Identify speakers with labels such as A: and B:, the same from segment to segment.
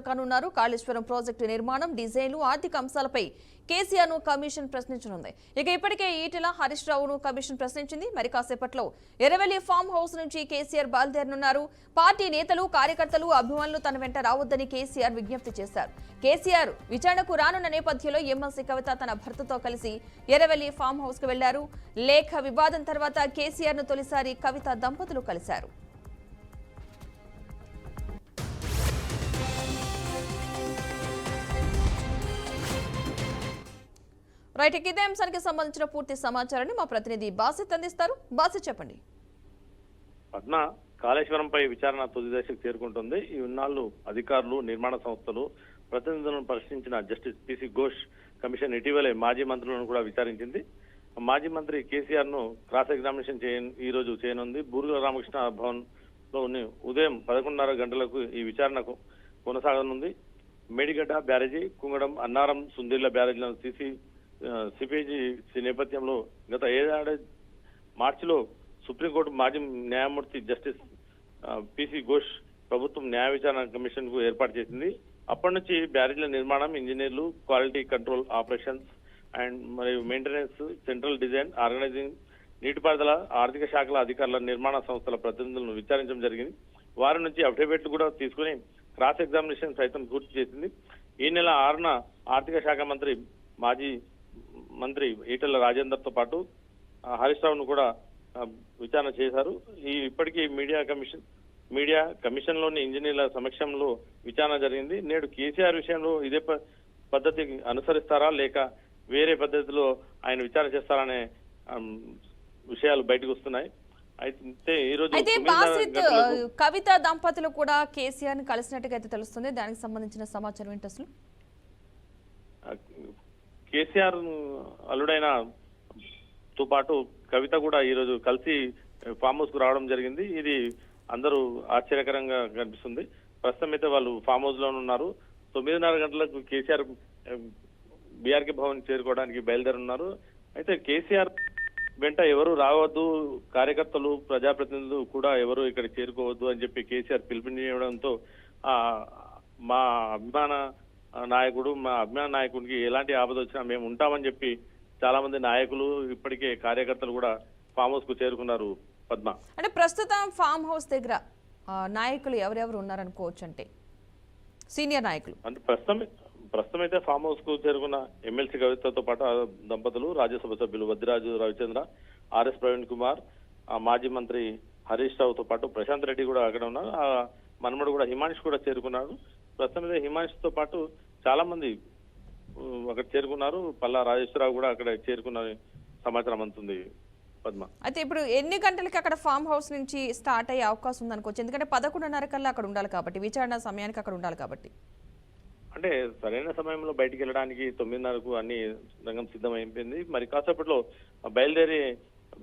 A: కానున్నారు. కాళేశ్వరం ప్రాజెక్టు నిర్మాణం, డిజైన్లు, ఆర్థిక అంశాలపై కేసీఆర్ ను కమిషన్ ప్రశ్నించనుంది. ఇక ఇప్పటికే ఈటెల, హరీష్ రావును కమిషన్ ప్రశ్నించింది. మరి కాసేపట్లో ఎర్రవెల్లి ఫామ్ హౌస్ నుంచి కేసీఆర్ బయలుదేరనున్నారు. పార్టీ నేతలు, కార్యకర్తలు, అభిమానులు తన వెంట రావద్దని కేసీఆర్ విజ్ఞప్తి చేశారు. కేసీఆర్ విచారణకు రానున్న నేపథ్యంలో ఎమ్మెల్సీ కవిత తన భర్తతో కలిసి ఎర్రవెల్లి ఫామ్ హౌస్ కు వెళ్లారు. లేఖ వివాదం తర్వాత కేసీఆర్ ను తొలిసారి కవిత దంపతులు కలిశారు. రైట్, ఇదే అంశానికి సంబంధించిన పూర్తి సమాచారాన్ని మా ప్రతినిధి బాసిత్ అందిస్తారు. బాసిత్, చెప్పండి.
B: పద్మ, కాళేశ్వరంపై విచారణ తుది దశకు చేరుకుంటుంది. ఈ ఉన్నాళ్లు అధికారులు, నిర్మాణ సంస్థలు, ప్రతినిధులను ప్రశ్నించిన జస్టిస్ పిసి ఘోష్ కమిషన్ ఇటీవలే మాజీ మంత్రులను కూడా విచారించింది. మాజీ మంత్రి కేసీఆర్ ను క్రాస్ ఎగ్జామినేషన్ ఈ రోజు చేయనుంది. బూరుగుల రామకృష్ణ భవన్ లో ఉదయం 11:30 గంటలకు ఈ విచారణకు కొనసాగనుంది. మేడిగడ్డ బ్యారేజీ, కుంగడం, అన్నారం, సుందిళ్ల బ్యారేజీలను తీసి సిపిజి నేపథ్యంలో గత ఏడాది మార్చిలో సుప్రీంకోర్టు మాజీ న్యాయమూర్తి జస్టిస్ పిసి ఘోష్ ప్రభుత్వం న్యాయ విచారణ కమిషన్ కు ఏర్పాటు చేసింది. అప్పటి నుంచి బ్యారేజీల నిర్మాణం, ఇంజనీర్లు, క్వాలిటీ కంట్రోల్ ఆపరేషన్స్ అండ్ మరియు మెయింటెనెన్స్, సెంట్రల్ డిజైన్, ఆర్గనైజింగ్, నీటిపారుదల, ఆర్థిక శాఖల అధికారుల, నిర్మాణ సంస్థల ప్రతినిధులను విచారించడం జరిగింది. వారి నుంచి అఫిడవిట్లు కూడా తీసుకుని క్రాస్ ఎగ్జామినేషన్ సైతం పూర్తి చేసింది. ఈ నెల 6న ఆర్థిక శాఖ మంత్రి, మాజీ మంత్రి ఈటెల రాజేందర్ తో పాటు హరీష్ రావును కూడా విచారణ చేశారు. ఇప్పటికీ మీడియా కమిషన్ లోని ఇంజనీర్ల సమక్షంలో విచారణ జరిగింది. నేడు కేసీఆర్ విషయంలో ఇదే పద్ధతి అనుసరిస్తారా లేక వేరే పద్ధతిలో ఆయన విచారణ చేస్తారనే విషయాలు బయటకు వస్తున్నాయి. అయితే ఈ రోజు
A: కవిత దంపతులు కూడా కేసీఆర్ ని కలిసినట్టుగా అయితే తెలుస్తుంది. దానికి సంబంధించిన సమాచారం ఏంటి అసలు?
B: కేసీఆర్ అల్లుడైన తో పాటు కవిత కూడా ఈ రోజు కలిసి ఫామ్ హౌస్ కు రావడం జరిగింది. ఇది అందరూ ఆశ్చర్యకరంగా కనిపిస్తుంది. ప్రస్తుతం అయితే వాళ్ళు ఫామ్ హౌస్ లో ఉన్నారు. 9:30 గంటలకు కేసీఆర్ బీఆర్కే భవన్ చేరుకోవడానికి బయలుదేరున్నారు. అయితే కేసీఆర్ వెంట ఎవరు రావద్దు, కార్యకర్తలు, ప్రజాప్రతినిధులు కూడా ఎవరు ఇక్కడ చేరుకోవద్దు అని చెప్పి కేసీఆర్ పిలుపునివ్వడంతో మా అభిమాన నాయకుడికి ఎలాంటి ఆపద వచ్చినా మేము ఉంటామని చెప్పి చాలా మంది నాయకులు, ఇప్పటికే కార్యకర్తలు కూడా ఫామ్ హౌస్ కు చేరుకున్నారు. పద్మ,
A: అంటే ప్రస్తుతం ఫామ్ హౌస్ దగ్గర నాయకులు ఎవరెవరు ఉన్నారనుకోవచ్చు? అంటే సీనియర్ నాయకులు
B: అంటే ప్రస్తుతం అయితే ఫామ్ హౌస్ కు చేరుకున్న ఎమ్మెల్సీ కవితతో పాటు దంపతులు, రాజ్యసభ సభ్యులు వద్దిరాజు రవిచంద్ర, ఆర్ఎస్ ప్రవీణ్ కుమార్, మాజీ మంత్రి హరీష్ రావుతో పాటు ప్రశాంత్ రెడ్డి కూడా అక్కడ ఉన్నారు. మనమడు కూడా హిమాంష్ కూడా చేరుకున్నారు. ప్రస్తుతం అయితే హిమాంష్ తో పాటు చాలా మంది అక్కడ చేరుకున్నారు. పల్లా రాజేశ్వరరావు కూడా అక్కడ చేరుకున్న సమాచారం అందుతుంది. పద్మ,
A: అయితే ఇప్పుడు ఎన్ని గంటలకి అక్కడ ఫామ్ హౌస్ నుంచి స్టార్ట్ అయ్యే అవకాశం ఉందనుకోవచ్చు? ఎందుకంటే 11:30 కల్లా అక్కడ ఉండాలి కాబట్టి, విచారణ సమయానికి అక్కడ ఉండాలి కాబట్టి.
B: అంటే సరైన సమయంలో బయటికి వెళ్ళడానికి 9:30కు అన్ని రంగం సిద్ధమైపోయింది. మరి కాసేపట్లో బయలుదేరి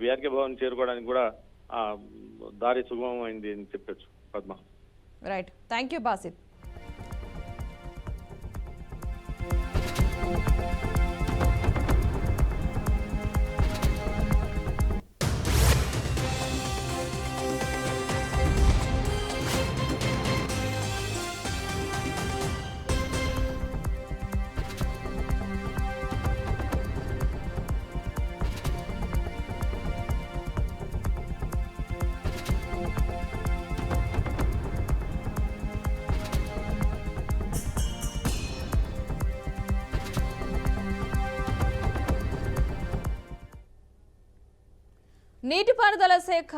B: బీఆర్కే భవన్ చేరుకోవడానికి కూడా దారి సుగమమైంది అని చెప్పొచ్చు. Padma,
A: right, thank you Basit. నీటిపారుదల శాఖ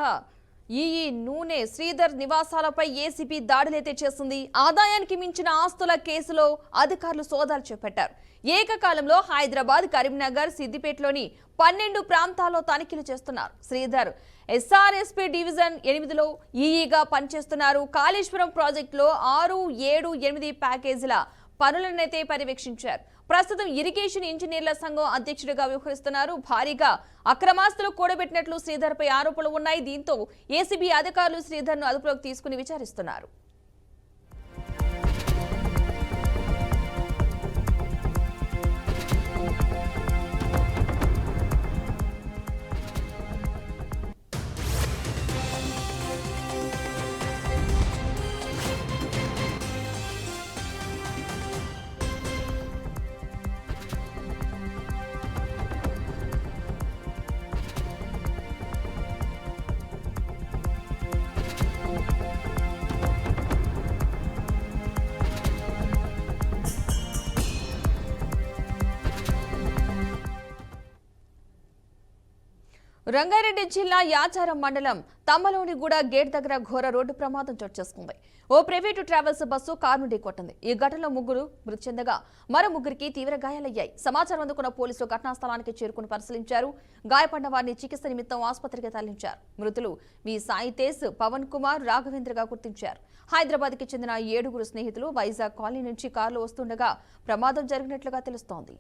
A: ఈఈ నూనె శ్రీధర్ నివాసాలపై ఏసీబీ దాడులైతే చేస్తుంది. ఆదాయానికి మించిన ఆస్తుల కేసులో అధికారులు సోదాలు చేపట్టారు. ఏకకాలంలో హైదరాబాద్, కరీంనగర్, సిద్దిపేటలోని 12 ప్రాంతాల్లో తనిఖీలు చేస్తున్నారు. శ్రీధర్ ఎస్ఆర్ఎస్పీ డివిజన్ 8లో ఈఈగా పనిచేస్తున్నారు. కాళేశ్వరం ప్రాజెక్టులో 6, 7, 8 ప్యాకేజీల పనులనైతే పర్యవేక్షించారు. ప్రస్తుతం ఇరిగేషన్ ఇంజనీర్ల సంఘం అధ్యక్షుడిగా వ్యవహరిస్తున్నారు. భారీగా అక్రమాస్తులు కూడబెట్టినట్లు శ్రీధర్ పై ఆరోపణలు ఉన్నాయి. దీంతో ఏసీబీ అధికారులు శ్రీధర్ ను అదుపులోకి తీసుకుని విచారిస్తున్నారు. రంగారెడ్డి జిల్లా యాచారం మండలం తమ్మలోనిగూడ గేట్ దగ్గర ఘోర రోడ్డు ప్రమాదం చోటు చేసుకుంది. ఓ ప్రైవేటు ట్రావెల్స్ బస్సు కారును ఢీకొట్టింది. ఈ ఘటనలో ముగ్గురు మృతి చెందగా మరో ముగ్గురికి తీవ్ర గాయాలయ్యాయి. సమాచారం అందుకున్న పోలీసులు ఘటనా స్థలానికి చేరుకుని పరిశీలించారు. గాయపడిన వారిని చికిత్స నిమిత్తం ఆసుపత్రికి తరలించారు. మృతులు వి సాయి తేజ్, పవన్ కుమార్, రాఘవేంద్రగా గుర్తించారు. హైదరాబాద్కి చెందిన 7 స్నేహితులు వైజాగ్ కాలనీ నుంచి కారులో వస్తుండగా ప్రమాదం జరిగినట్లుగా తెలుస్తోంది.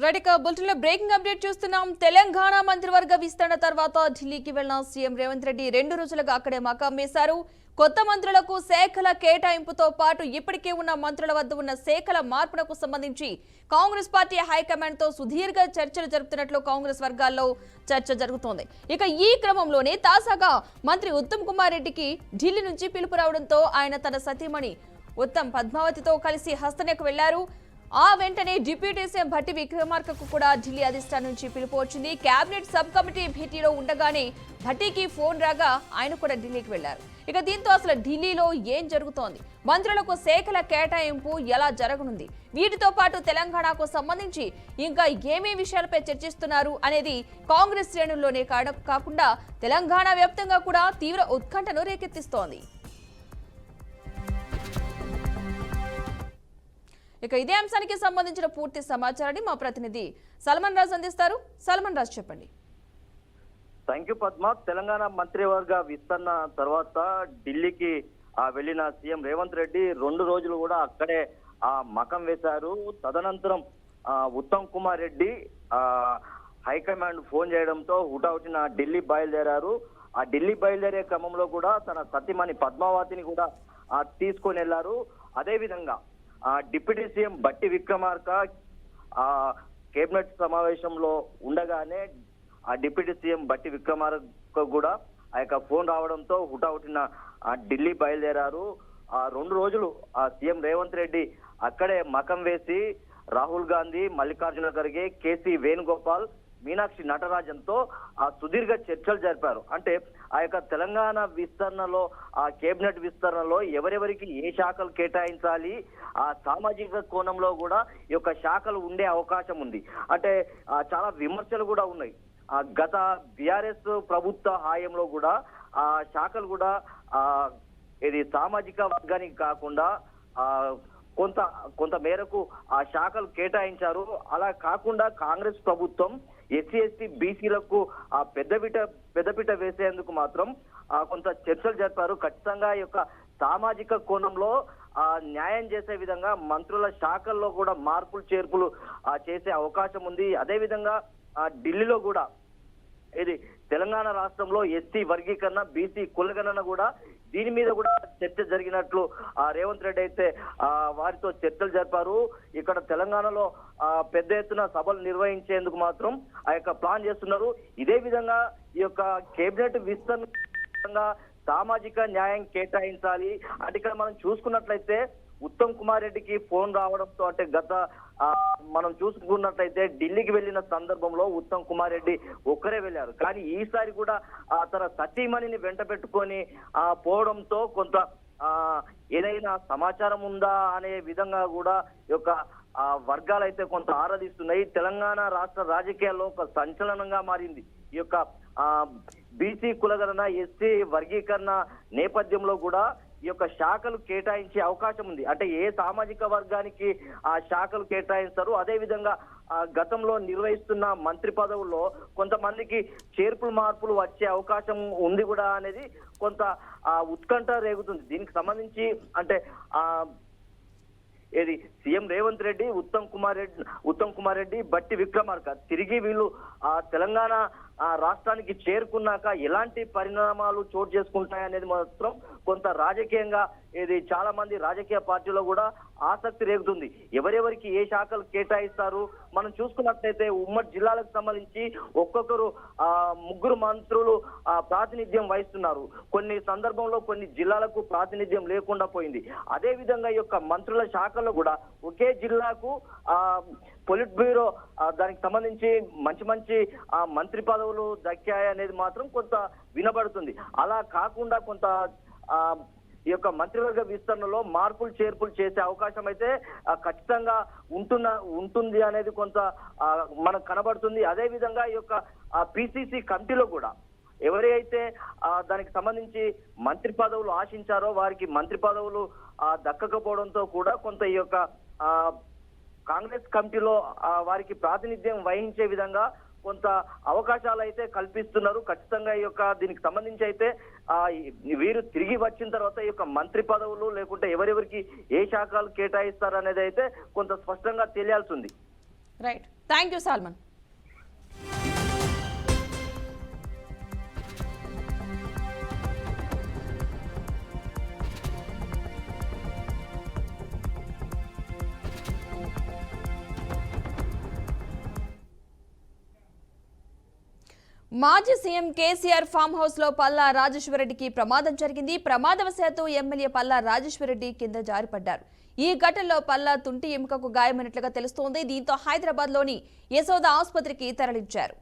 A: రైట్, బులెటిన్ లో బ్రేకింగ్ అప్డేట్ చూస్తున్నాం. తెలంగాణ మంత్రివర్గ విస్తరణ తర్వాత ఢిల్లీకి వెళ్లిన సీఎం రేవంత్ రెడ్డి 2 రోజులుగా అక్కడే మకాం వేశారు. కొత్త మంత్రులకు శాఖల కేటాయింపుతో పాటు ఇప్పటికే ఉన్న మంత్రుల వద్ద ఉన్న శాఖల మార్పునకు సంబంధించి కాంగ్రెస్ పార్టీ హైకమాండ్ తో సుదీర్ఘ చర్చలు జరుపుతున్నట్లు కాంగ్రెస్ వర్గాల్లో చర్చ జరుగుతోంది. ఇక ఈ క్రమంలోనే తాజాగా మంత్రి ఉత్తమ్ కుమార్ రెడ్డికి ఢిల్లీ నుంచి పిలుపు రావడంతో ఆయన తన సతీమణి ఉత్తమ్ పద్మావతితో కలిసి హస్తనకు వెళ్లారు. ఆ వెంటనే డిప్యూటీ సీఎం భట్టి విక్రమార్కకు కూడా ఢిల్లీ అధిష్టానం నుంచి పిలుపు వచ్చింది. కేబినెట్ సబ్ కమిటీ భేటీలో ఉండగానే భట్టికి ఫోన్ రాగా ఆయన కూడా ఢిల్లీకి వెళ్లారు. ఇక దీంతో అసలు ఢిల్లీలో ఏం జరుగుతోంది, మంత్రులకు శాఖల కేటాయింపు ఎలా జరగనుంది, వీటితో పాటు తెలంగాణకు సంబంధించి ఇంకా ఏమేం విషయాలపై చర్చిస్తున్నారు అనేది కాంగ్రెస్ శ్రేణుల్లోనే కాకుండా తెలంగాణ వ్యాప్తంగా కూడా తీవ్ర ఉత్కంఠను రేకెత్తిస్తోంది. ఇక ఇదే అంశానికి సంబంధించిన పూర్తి సమాచారాన్ని మా ప్రతినిధి సల్మాన్ రాజ్ అందిస్తారు. సల్మాన్ రాజ్, చెప్పండి.
C: Thank you Padma. తెలంగాణ మంత్రివర్గ విస్తరణ తర్వాత ఢిల్లీకి వెళ్లిన సీఎం రేవంత్ రెడ్డి 2 రోజులు కూడా అక్కడే మకం వేశారు. తదనంతరం ఉత్తమ్ కుమార్ రెడ్డి హైకమాండ్ ఫోన్ చేయడంతో హుటాహుటిన ఢిల్లీ బయలుదేరారు. ఆ ఢిల్లీ బయలుదేరే క్రమంలో కూడా తన సతీమణి పద్మావతిని కూడా తీసుకొని వెళ్లారు. అదే విధంగా deputy CM Bhatti Vikramarka cabinet సమావేశంలో ఉండగానే ఆ డిప్యూటీ సీఎం భట్టి విక్రమార్క కూడా ఆ యొక్క ఫోన్ రావడంతో హుటాహుటిన ఢిల్లీ బయలుదేరారు. 2 రోజులు సీఎం రేవంత్ రెడ్డి అక్కడే మకం వేసి రాహుల్ గాంధీ, మల్లికార్జున ఖర్గే, కేసీ వేణుగోపాల్, మీనాక్షి నటరాజన్తో సుదీర్ఘ చర్చలు జరిపారు. అంటే ఆ యొక్క తెలంగాణ విస్తరణలో, ఆ కేబినెట్ విస్తరణలో ఎవరెవరికి ఏ శాఖలు కేటాయించాలి, ఆ సామాజిక కోణంలో కూడా ఈ యొక్క శాఖలు ఉండే అవకాశం ఉంది. అంటే చాలా విమర్శలు కూడా ఉన్నాయి. గత బీఆర్ఎస్ ప్రభుత్వ హాయంలో కూడా ఆ శాఖలు కూడా ఇది సామాజిక వర్గానికి కాకుండా కొంత మేరకు ఆ శాఖలు కేటాయించారు. అలా కాకుండా కాంగ్రెస్ ప్రభుత్వం ఎస్సీ ఎస్టీ బీసీలకు ఆ పెద్దపీట వేసేందుకు మాత్రం కొంత చర్చలు జరిపారు. ఖచ్చితంగా ఈ యొక్క సామాజిక కోణంలో న్యాయం చేసే విధంగా మంత్రుల శాఖల్లో కూడా మార్పులు చేర్పులు చేసే అవకాశం ఉంది. అదేవిధంగా ఢిల్లీలో కూడా ఇది తెలంగాణ రాష్ట్రంలో ఎస్టీ వర్గీకరణ, బీసీ కులగణన కూడా దీని మీద కూడా చర్చ జరిగినట్లు రేవంత్ రెడ్డి అయితే వారితో చర్చలు జరిపారు. ఇక్కడ తెలంగాణలో పెద్ద ఎత్తున సభలు నిర్వహించేందుకు మాత్రం ఆ యొక్క ప్లాన్ చేస్తున్నారు. ఇదే విధంగా ఈ యొక్క కేబినెట్ విస్తరణ సామాజిక న్యాయం కేటాయించాలి. అంటే ఇక్కడ మనం చూసుకున్నట్లయితే ఉత్తమ్ కుమార్ రెడ్డికి ఫోన్ రావడంతో, అంటే గత మనం చూసుకున్నట్లయితే ఢిల్లీకి వెళ్ళిన సందర్భంలో ఉత్తమ్ కుమార్ రెడ్డి ఒక్కరే వెళ్ళారు. కానీ ఈసారి కూడా తన సతీమణిని వెంట పెట్టుకొని పోవడంతో కొంత ఏదైనా సమాచారం ఉందా అనే విధంగా కూడా ఈ యొక్క వర్గాలు అయితే కొంత ఆరాధిస్తున్నాయి. తెలంగాణ రాష్ట్ర రాజకీయాల్లో ఒక సంచలనంగా మారింది ఈ యొక్క బీసీ కులగణన, ఎస్సీ వర్గీకరణ నేపథ్యంలో కూడా ఈ యొక్క శాఖలు కేటాయించే అవకాశం ఉంది. అంటే ఏ సామాజిక వర్గానికి ఆ శాఖలు కేటాయిస్తారు, అదే విధంగా గతంలో నిర్వహిస్తున్న మంత్రి పదవుల్లో కొంతమందికి చేర్పులు మార్పులు వచ్చే అవకాశం ఉంది కూడా అనేది కొంత ఉత్కంఠ రేగుతుంది. దీనికి సంబంధించి అంటే ఏది సీఎం రేవంత్ రెడ్డి, ఉత్తమ్ కుమార్ రెడ్డి, బట్టి విక్రమార్క తిరిగి వీళ్ళు తెలంగాణ రాష్ట్రానికి చేరుకున్నాక ఎలాంటి పరిణామాలు చోటు చేసుకుంటాయనేది మాత్రం కొంత రాజకీయంగా ఇది చాలా మంది రాజకీయ పార్టీలో కూడా ఆసక్తి రేగుతుంది. ఎవరెవరికి ఏ శాఖలు కేటాయిస్తారు మనం చూసుకున్నట్లయితే ఉమ్మడి జిల్లాలకు సంబంధించి ఒక్కొక్కరు ముగ్గురు మంత్రులు ప్రాతినిధ్యం వహిస్తున్నారు. కొన్ని సందర్భంలో కొన్ని జిల్లాలకు ప్రాతినిధ్యం లేకుండా పోయింది. అదే విధంగా ఈ యొక్క మంత్రుల శాఖల్లో కూడా ఒకే జిల్లాకు పొలిట్ బ్యూరో దానికి సంబంధించి మంచి మంత్రి పదవులు దక్కాయి అనేది మాత్రం కొంత వినబడుతుంది. అలా కాకుండా కొంత ఈ యొక్క మంత్రివర్గ విస్తరణలో మార్పులు చేర్పులు చేసే అవకాశం అయితే ఖచ్చితంగా ఉంటుంది అనేది కొంత మనకు కనబడుతుంది. అదే విధంగా ఈ యొక్క పిసిసి కమిటీలో కూడా ఎవరైతే దానికి సంబంధించి మంత్రి పదవులు ఆశించారో వారికి మంత్రి పదవులు దక్కకపోవడంతో కూడా కొంత ఈ యొక్క కాంగ్రెస్ కమిటీలో వారికి ప్రాతినిధ్యం వహించే విధంగా కొంత అవకాశాలు అయితే కల్పిస్తున్నారు. ఖచ్చితంగా ఈ యొక్క దీనికి సంబంధించి అయితే వీరు తిరిగి వచ్చిన తర్వాత ఈ యొక్క మంత్రి పదవులు లేకుంటే ఎవరెవరికి ఏ శాఖలు కేటాయిస్తారు అనేది అయితే కొంత స్పష్టంగా తెలియాల్సి ఉంది.
A: Right, thank you Solomon. మాజీ సీఎం కేసీఆర్ ఫామ్ హౌస్ లో పల్లా రాజేశ్వరరెడ్డికి ప్రమాదం జరిగింది. ప్రమాదవశాత్తు ఎమ్మెల్యే పల్లా రాజేశ్వరరెడ్డి కింద జారిపడ్డారు. ఈ ఘటనలో పల్లా తుంటి ఎముకకు గాయమైనట్లుగా తెలుస్తోంది. దీంతో హైదరాబాద్ లోని యశోద ఆసుపత్రికి తరలించారు.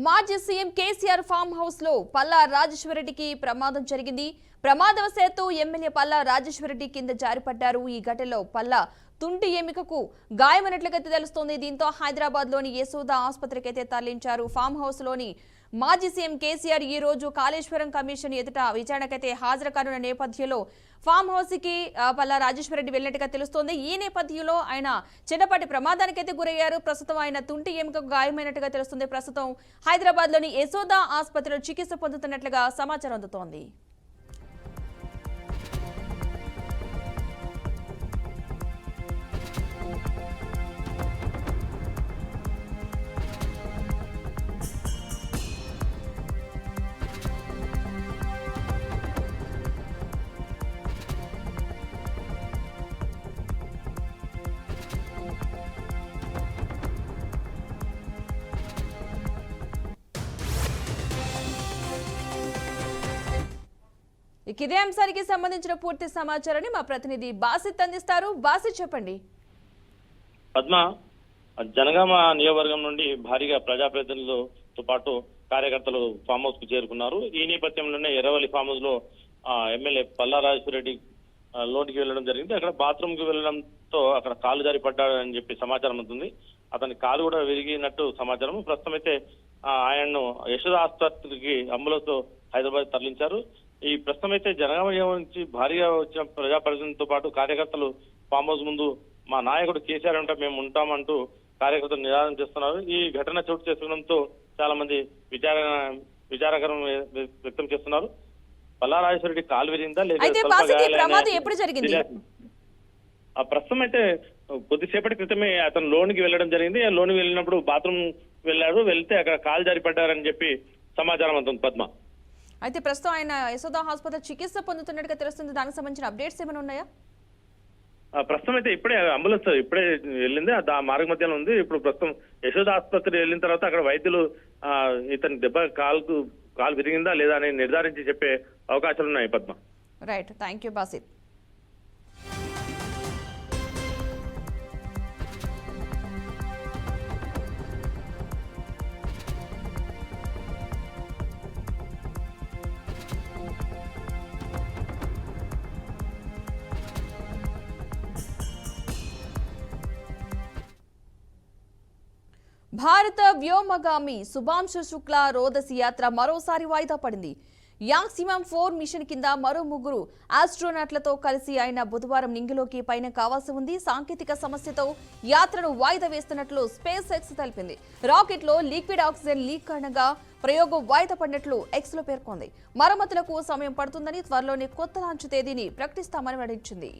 A: మాజీ సీఎం కేసీఆర్ ఫామ్ హౌస్ లో పల్లా రాజేశ్వరరెడ్డికి ప్రమాదం జరిగింది. ప్రమాదవశాత్తు ఎమ్మెల్యే పల్లా రాజేశ్వరరెడ్డి కింద జారిపడ్డారు. ఈ ఘటనలో పల్లా తుంటి ఎముకకు గాయమైనట్లుగా తెలుస్తోంది. దీంతో హైదరాబాద్ లోని యశోద ఆసుపత్రికి అయితే తరలించారు. ఫామ్ హౌస్ లోని మాజీ సీఎం కేసీఆర్ ఈ రోజు కాళేశ్వరం కమిషన్ ఎదుట విచారణకైతే హాజరు కానున్న నేపథ్యంలో ఫామ్ హౌస్ కి పల్లా రాజేశ్వరరెడ్డి వెళ్ళినట్టుగా తెలుస్తోంది. ఈ నేపథ్యంలో ఆయన చిన్నపాటి ప్రమాదానికైతే గురయ్యారు. ప్రస్తుతం ఆయన తుంటి ఎముకకు గాయమైనట్టుగా తెలుస్తుంది. ప్రస్తుతం హైదరాబాద్ లోని యశోద ఆసుపత్రిలో చికిత్స పొందుతున్నట్లుగా సమాచారం అందుతోంది. ఇక ఇదే అంశానికి సంబంధించిన పూర్తి సమాచారాన్ని మా ప్రతినిధి బాసిత్ అందిస్తారు. బాసిత్ చెప్పండి.
B: పద్మ, జనగామ నియోజకవర్గం నుండి భారీగా ప్రజాప్రతినిధులతో పాటు కార్యకర్తలు ఫామ్ హౌస్ కు చేరుకున్నారు. ఈ నేపథ్యంలోనే ఎర్రవల్లి ఫామ్ హౌస్ లో ఎమ్మెల్యే పల్లా రాజేశ్వరరెడ్డి లోనికి వెళ్ళడం జరిగింది. అక్కడ బాత్రూమ్ కి వెళ్ళడంతో అక్కడ కాలు జారి పడ్డాడని చెప్పి సమాచారం ఉంటుంది. అతని కాలు కూడా విరిగినట్టు సమాచారం. ప్రస్తుతం అయితే ఆయన్ను యశోద ఆసుపత్రికి అంబులెన్స్ తో హైదరాబాద్ తరలించారు. ఈ ప్రస్తుతం అయితే జనగామ నుంచి భారీగా వచ్చిన ప్రజాప్రతినిధులతో పాటు కార్యకర్తలు ఫామ్ హౌస్ ముందు మా నాయకుడు కేసీఆర్ అంటే మేము ఉంటామంటూ కార్యకర్తలు నిరాదరణ చేస్తున్నారు. ఈ ఘటన చోటు చేసుకోవడంతో చాలా మంది విచారకరం వ్యక్తం చేస్తున్నారు. పల్లా రాజేశ్వరరెడ్డి కాలు విరిగిందా లేదా ప్రస్తుతం అయితే కొద్దిసేపటి క్రితమే అతను లోనికి వెళ్ళడం జరిగింది. ఆ లోనికి వెళ్ళినప్పుడు బాత్రూమ్ వెళ్ళాడు. వెళ్తే అక్కడ కాలు జారి పడ్డారని చెప్పి సమాచారం అవుతుంది. పద్మ,
A: అయితే ప్రస్తుతం ఆయన యశోద హాస్పిటల్ చికిత్స పొందుతున్నట్టుగా తెలుస్తుంది. దానికి సంబంధించిన అప్డేట్స్ ఏమైనా ఉన్నాయా?
B: ప్రస్తుతం అయితే ఇప్పుడే అంబులెన్స్ ఇప్పుడే వెళ్ళింది. ఆ మార్గ మధ్యలో ఉంది. ఇప్పుడు ప్రస్తుతం యశోద ఆసుపత్రి వెళ్ళిన తర్వాత అక్కడ వైద్యులు ఇతని కాలు విరిగిందా లేదా అని నిర్ధారించి చెప్పే అవకాశాలు ఉన్నాయి. Padma,
A: right, thank you Basit. భారత వ్యోమగామి శుభాంశు శుక్లా రోదసి యాత్ర మరోసారి వాయిదా పడింది. యాంగ్సిమం 4 మిషన్ కింద మరో 3 ఆస్ట్రోనాట్లతో కలిసి ఆయన బుధవారం నింగిలోకి పైన కావాల్సి ఉంది. సాంకేతిక సమస్యతో యాత్రను వాయిదా వేస్తున్నట్లు స్పేస్ ఎక్స్ తెలిపింది. రాకెట్ లో లిక్విడ్ ఆక్సిజన్ లీక్ కారణంగా ప్రయోగం వాయిదా పడినట్లు ఎక్స్ లో పేర్కొంది. మరమ్మతులకు సమయం పడుతుందని, త్వరలోనే కొత్త లాంచ్ తేదీని ప్రకటిస్తామని వెల్లడించింది.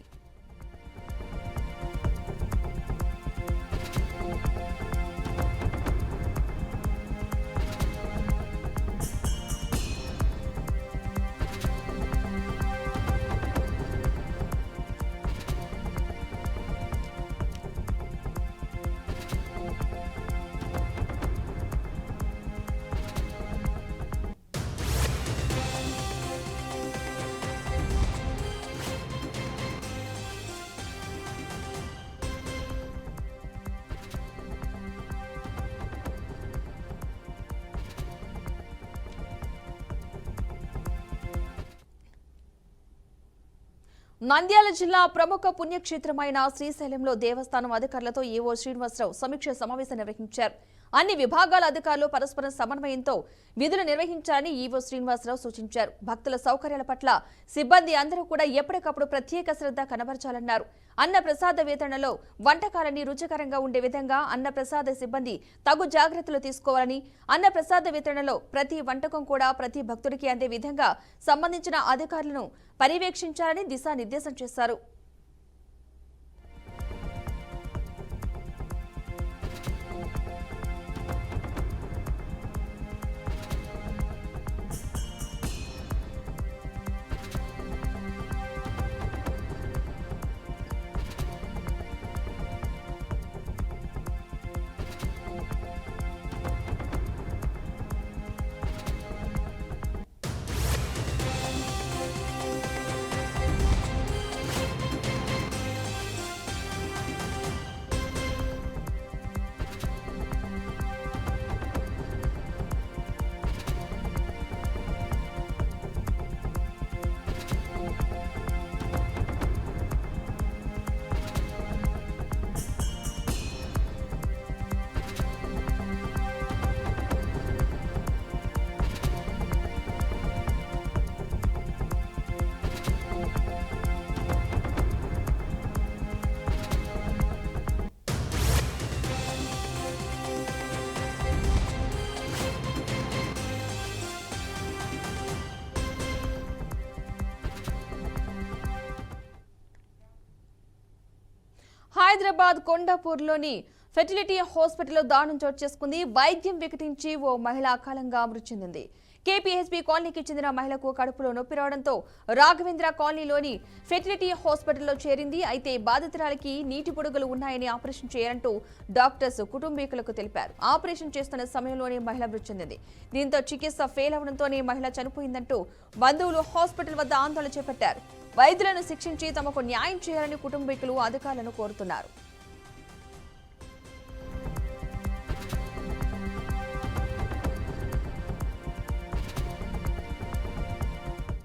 A: నంద్యాల జిల్లా ప్రముఖ పుణ్యక్షేత్రమైన శ్రీశైలంలో దేవస్థానం అధికారులతో ఈవో శ్రీనివాసరావు సమీక్ష సమావేశం నిర్వహించారు. అన్ని విభాగాల అధికారులు పరస్పర సమన్వయంతో విధులు నిర్వహించాలని ఈవో శ్రీనివాసరావు సూచించారు. భక్తుల సౌకర్యాల పట్ల సిబ్బంది అందరూ కూడా ఎప్పటికప్పుడు ప్రత్యేక శ్రద్ధ కనబరచాలన్నారు. అన్న ప్రసాద వితరణలో వంటకాలన్నీ రుచికరంగా ఉండే విధంగా అన్న ప్రసాద సిబ్బంది తగు జాగ్రత్తలు తీసుకోవాలని, అన్న ప్రసాద వితరణలో ప్రతి వంటకం కూడా ప్రతి భక్తుడికి అందే విధంగా సంబంధించిన అధికారులను పర్యవేక్షించాలని దిశానిర్దేశం చేశారు. హైదరాబాద్ కొండాపూర్లోని ఫెర్టిలిటీ హాస్పిటల్లో దారుణం చోటు చేసుకుంది. వైద్యం వికటించి ఓ మహిళ అకాలంగా మృతి చెందింది. కేపీహెచ్బీ కాలనీకి చెందిన మహిళకు కడుపులో నొప్పి రావడంతో రాఘవేంద్ర కాలనీలోని ఫెర్టిలిటీ హాస్పిటల్లో చేరింది. అయితే బాధితురాలికి నీటి పొడుగులు ఉన్నాయని ఆపరేషన్ చేయాలంటూ డాక్టర్స్ కుటుంబీకులకు తెలిపారు. ఆపరేషన్ చేస్తున్న సమయంలోనే మహిళ మృతి చెందింది. దీంతో చికిత్స ఫెయిల్ అవడంతోనే మహిళ చనిపోయిందంటూ బంధువులు హాస్పిటల్ వద్ద ఆందోళన చేపట్టారు. వైద్యులను శిక్షించి తమకు న్యాయం చేయాలని కుటుంబీకులు అధికారులను కోరుతున్నారు.